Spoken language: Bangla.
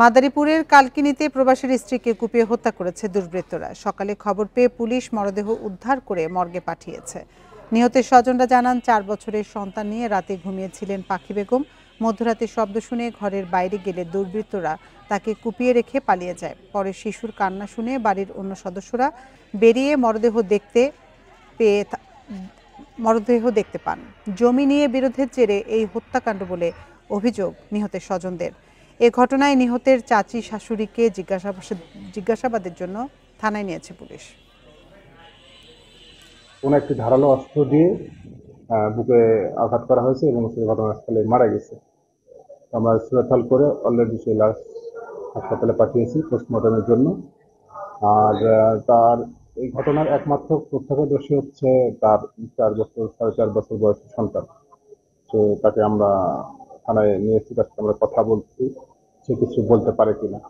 মাদারীপুরের কালকিনিতে প্রবাসীর স্ত্রীকে কুপিয়ে হত্যা করেছে দুর্বৃত্তরা। সকালে খবর পেয়ে পুলিশ মরদেহ উদ্ধার করে মর্গে পাঠিয়েছে। নিহতের স্বজনরা জানান, 4 বছরের সন্তান নিয়ে রাতে ঘুমিয়েছিলেন পাখি বেগম। মধ্যরাতে শব্দ শুনে ঘরের বাইরে গেলে দুর্বৃত্তরা তাকে কুপিয়ে রেখে পালিয়ে যায়। পরে শিশুর কান্না শুনে বাড়ির অন্য সদস্যরা বেরিয়ে মরদেহ দেখতে পান। জমি নিয়ে বিরোধের জেরে এই হত্যাকাণ্ড বলে অভিযোগ নিহতের স্বজনদের। এ ঘটনায় নিহতের চাচি শাশুড়িকে জিজ্ঞাসাবাদের জন্য থানায় নিয়েছে পুলিশ। কোনো একটি ধারালো অস্ত্র দিয়ে বুকে আঘাত করা হয়েছে এবং সে ঘটনাস্থলে মারা গেছে। আমরা সুরতহাল করে অলরেডি সেই লাশ হাসপাতালে পাঠিয়েছি পোস্টমর্টমের জন্য। আর তার এই ঘটনার একমাত্র প্রত্যক্ষদর্শী হচ্ছে তার 4.5 বছর বয়সী সন্তান। তো তাকে আমরা থানায় নিয়ে এসেছি, তার সাথে আমরা কথা বলছি, সে কিছু বলতে পারে কিনা।